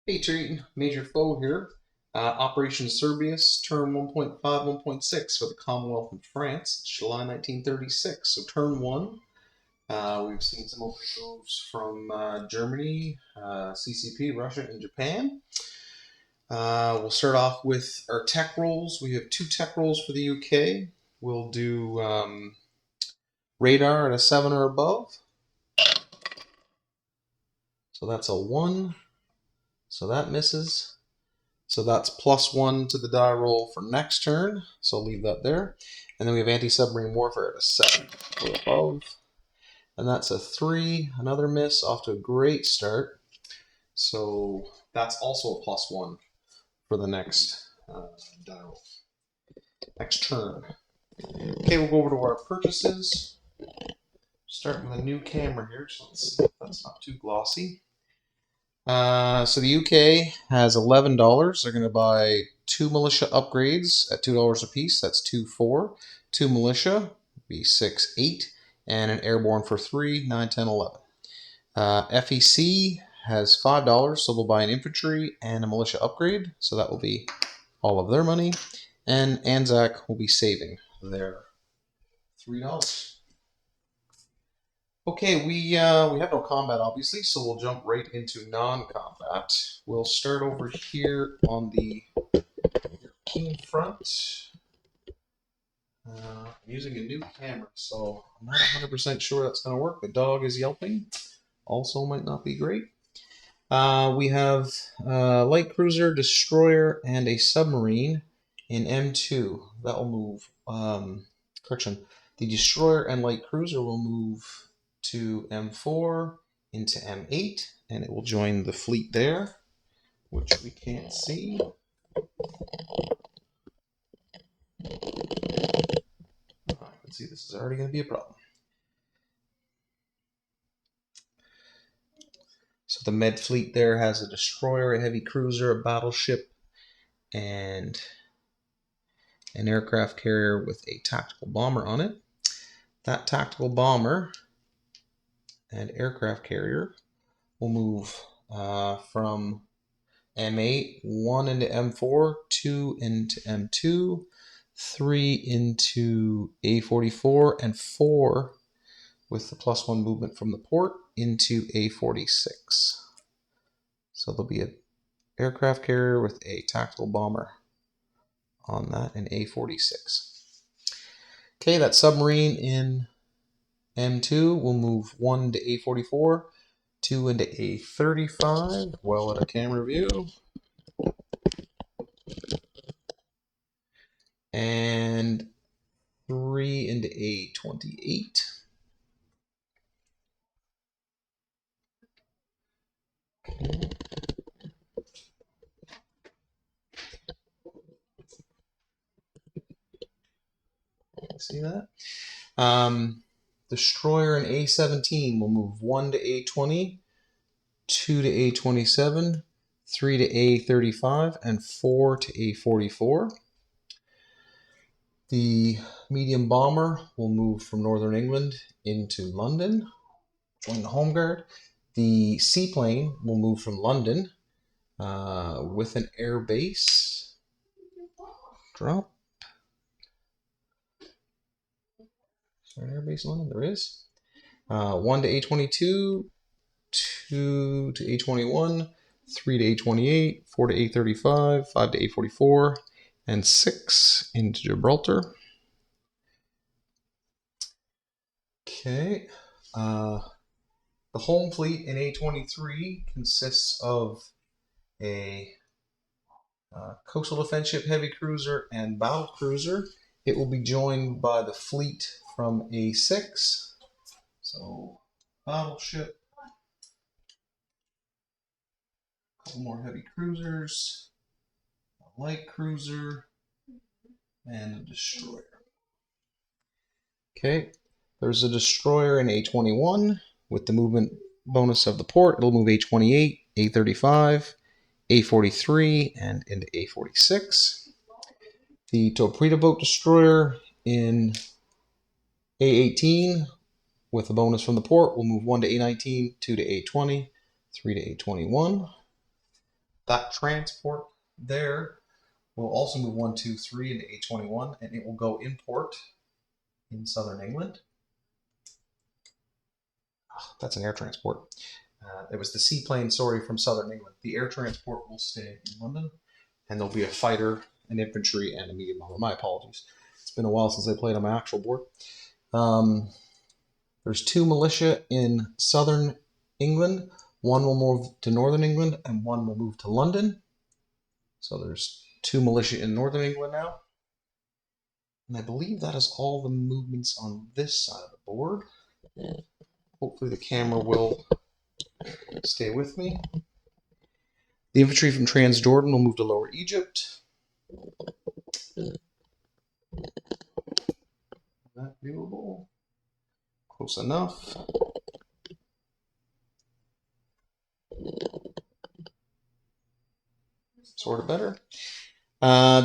Hey, treating Major Foe here. Operation Cerberus, turn 1.5, 1.6 for the Commonwealth in France, July 1936. So turn one, we've seen some opening moves from Germany, CCP, Russia, and Japan. We'll start off with our tech rolls. We have two tech rolls for the UK. We'll do radar at a 7 or above. So that's a 1. So that misses. So that's +1 to the die roll for next turn. So I'll leave that there. And then we have anti-submarine warfare at a 7 or above. And that's a 3, another miss, off to a great start. So that's also a +1 for the next die roll. Next turn. Okay, we'll go over to our purchases. Start with a new camera here, so let's see if that's not too glossy. So the UK has $11. They're going to buy 2 militia upgrades at $2 a piece. That's 2, 4. 2 militia, be 6, 8. And an airborne for 3, 9, 10, 11. FEC has $5, so they'll buy an infantry and a militia upgrade. So that will be all of their money. And ANZAC will be saving their $3. Okay, we have no combat obviously, so we'll jump right into non-combat. We'll start over here on the European front. I'm using a new camera, so I'm not 100% sure that's going to work. The dog is yelping. Also might not be great. We have a light cruiser, destroyer, and a submarine in M2. That will move. Correction. The destroyer and light cruiser will move to M4 into M8, and it will join the fleet there, which we can't see. I can see this is already going to be a problem. So the Med fleet there has a destroyer, a heavy cruiser, a battleship, and an aircraft carrier with a tactical bomber on it. That tactical bomber and aircraft carrier will move from M8, 1 into M4, 2 into M2, 3 into A44, and 4 with the +1 movement from the port into A46. So there'll be an aircraft carrier with a tactical bomber on that in A46. Okay, that submarine in M2 will move 1 to A44, 2 into A35, well at a camera view, and 3 into A28. Okay. See that? Destroyer and A17 will move 1 to A20, 2 to A27, 3 to A35, and 4 to A44. The medium bomber will move from Northern England into London, join the Home Guard. The seaplane will move from London with an air base. Drop. Is there an air base in London? There is. 1 to A22, 2 to A21, 3 to A28, 4 to A35, 5 to A44, and 6 into Gibraltar. Okay. The home fleet in A23 consists of a coastal defense ship, heavy cruiser, and battle cruiser. It will be joined by the fleet from A6. So, battleship, a couple more heavy cruisers, a light cruiser, and a destroyer. Okay, there's a destroyer in A21 with the movement bonus of the port. It'll move A28, A35, A43, and into A46. The torpedo boat destroyer in A18 with a bonus from the port will move 1 to A19, 2 to A20, 3 to A21. That transport there will also move 1, 2, 3 into A21, and it will go in port in southern England. Oh, that's an air transport. It was the seaplane, sorry, from southern England. The air transport will stay in London, and there'll be a fighter, an infantry, and a medium bomber. My apologies. It's been a while since I played on my actual board. There's 2 militia in southern England. One will move to northern England, and one will move to London. So there's 2 militia in northern England now. And I believe that is all the movements on this side of the board. Hopefully the camera will stay with me. The infantry from Transjordan will move to Lower Egypt. That viewable? Close enough. Sort of better.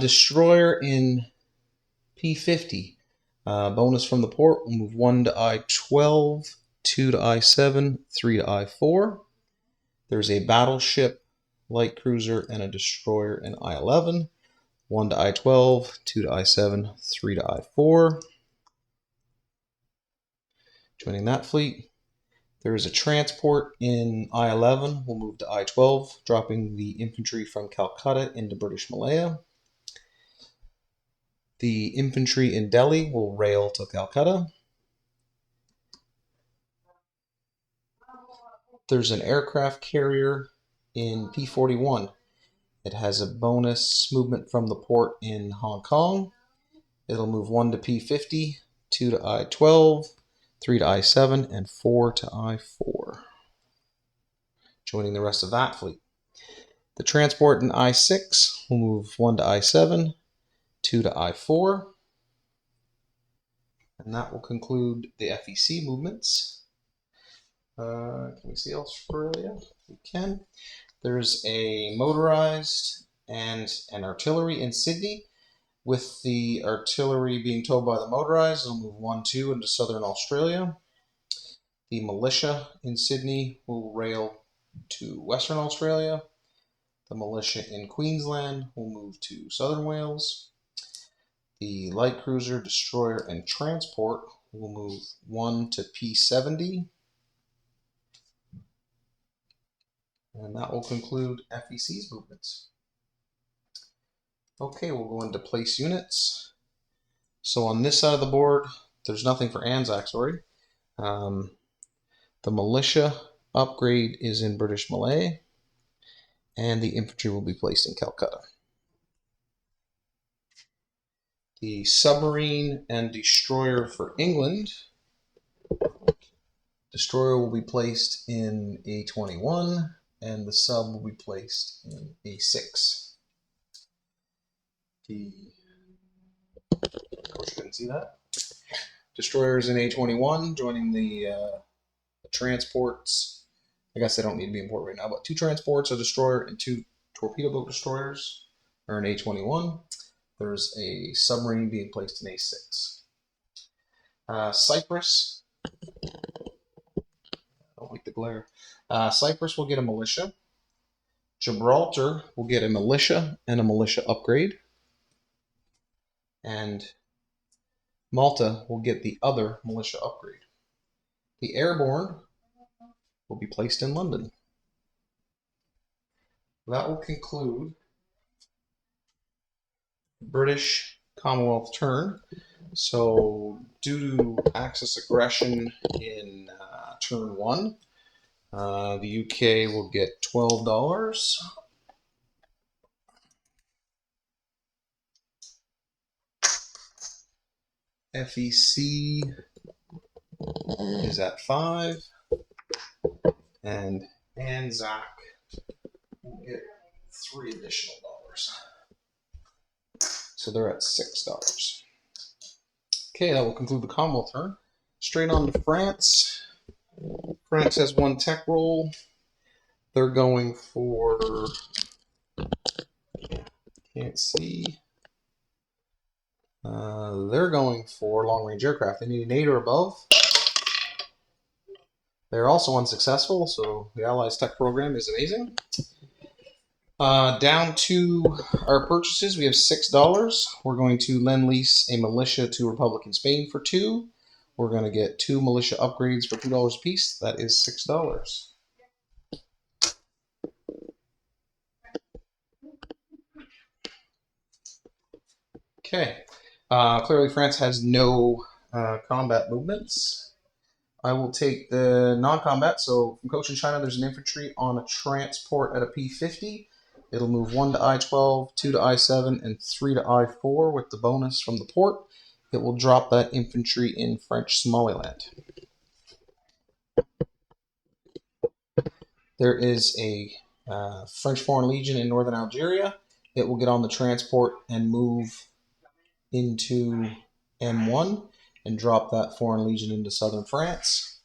Destroyer in P50. Bonus from the port will move 1 to I-12, 2 to I-7, 3 to I-4. There's a battleship, light cruiser, and a destroyer in I-11. 1 to I-12, 2 to I-7, 3 to I-4. Joining that fleet. There is a transport in I-11. We'll move to I-12, dropping the infantry from Calcutta into British Malaya. The infantry in Delhi will rail to Calcutta. There's an aircraft carrier in P41. It has a bonus movement from the port in Hong Kong. It'll move 1 to P50, 2 to I-12, 3 to I-7, and 4 to I-4. Joining the rest of that fleet. The transport in I-6 will move 1 to I-7, 2 to I-4. And that will conclude the FEC movements. Can we see Australia? We can. There's a motorized and an artillery in Sydney. With the artillery being towed by the motorized, it'll move 1, 2 into southern Australia. The militia in Sydney will rail to Western Australia. The militia in Queensland will move to southern Wales. The light cruiser, destroyer, and transport will move 1 to P70. And that will conclude FEC's movements. Okay, we'll go into place units. So on this side of the board, there's nothing for ANZAC, sorry. The militia upgrade is in British Malay, and the infantry will be placed in Calcutta. The submarine and destroyer for England. Destroyer will be placed in A21, and the sub will be placed in A6. Of course, you couldn't see that. Destroyer is in A21, joining the transports. I guess they don't need to be in port right now, but 2 transports, a destroyer, and 2 torpedo boat destroyers are in A21. There's a submarine being placed in A6. Cyprus. I don't like the glare. Cyprus will get a militia. Gibraltar will get a militia and a militia upgrade. And Malta will get the other militia upgrade. The airborne will be placed in London. That will conclude British Commonwealth turn. So due to Axis aggression in turn 1, the UK will get $12. FEC is at 5, and ANZAC will get $3 additional. So they're at $6. Okay, that will conclude the Commonwealth turn. Straight on to France. France has 1 tech roll. They're going for, can't see. They're going for long-range aircraft. They need an 8 or above. They're also unsuccessful, so the Allies tech program is amazing. Down to our purchases, we have $6. We're going to lend lease a militia to Republic in Spain for 2. We're going to get 2 militia upgrades for $2 a piece. That is $6. Okay. Clearly, France has no combat movements. I will take the non-combat. So from Cochin, China, there's an infantry on a transport at a P50. It'll move 1 to I-12, 2 to I-7, and 3 to I-4 with the bonus from the port. It will drop that infantry in French Somaliland. There is a French Foreign Legion in northern Algeria. It will get on the transport and move into M1 and drop that Foreign Legion into southern France.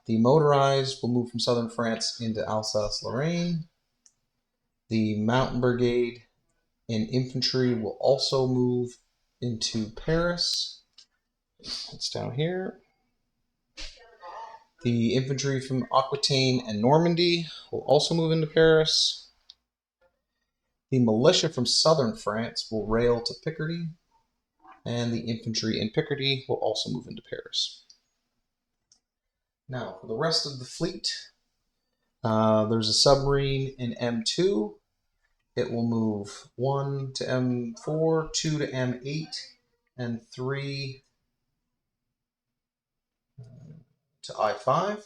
The motorized will move from southern France into Alsace-Lorraine. The mountain brigade and infantry will also move into Paris. It's down here. The infantry from Aquitaine and Normandy will also move into Paris. The militia from southern France will rail to Picardy. And the infantry in Picardy will also move into Paris. Now, for the rest of the fleet, there's a submarine in M2. It will move 1 to M4, 2 to M8, and 3 to I5.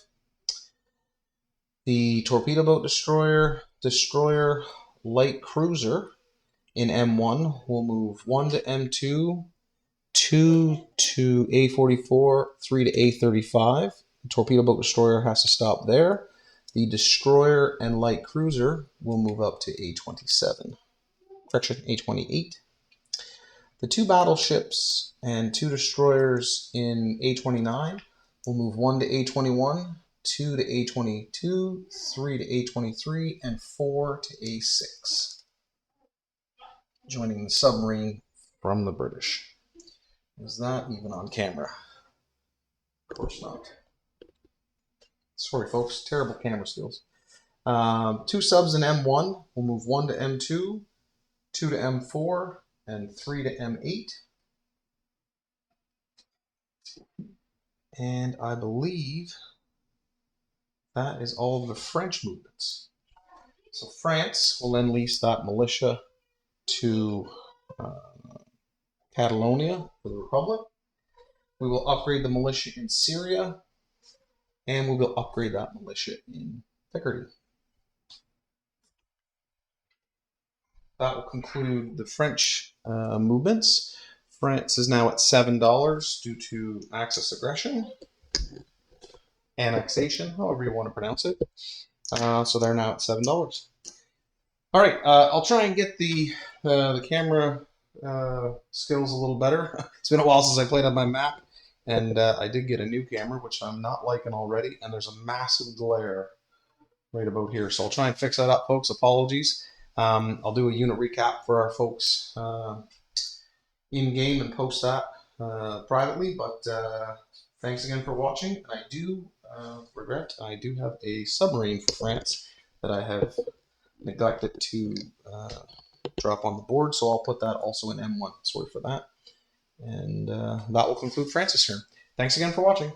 The torpedo boat destroyer, light cruiser in M1 will move 1 to M2, 2 to A44, 3 to A35. The torpedo boat destroyer has to stop there. The destroyer and light cruiser will move up to A27. Correction, A28. The 2 battleships and 2 destroyers in A29 will move 1 to A21, 2 to A22, 3 to A23, and 4 to A6. Joining the submarine from the British. Is that even on camera? Of course not. Sorry, folks. Terrible camera skills. 2 subs in M1 will move 1 to M2, 2 to M4, and 3 to M8. And I believe that is all of the French movements. So France will then lease that militia to Catalonia for the Republic. We will upgrade the militia in Syria, and we will upgrade that militia in Picardy. That will conclude the French movements. France is now at $7 due to Axis aggression, annexation, however you want to pronounce it. So they're now at $7. All right, I'll try and get the camera skills a little better. It's been a while since I played on my map, and I did get a new camera, which I'm not liking already, and there's a massive glare right about here. So I'll try and fix that up, folks. Apologies. I'll do a unit recap for our folks in-game and post that privately, but thanks again for watching. And I do regret I do have a submarine for France that I have neglected to drop on the board, so I'll put that also in M1. Sorry for that. And that will conclude France's turn. Thanks again for watching.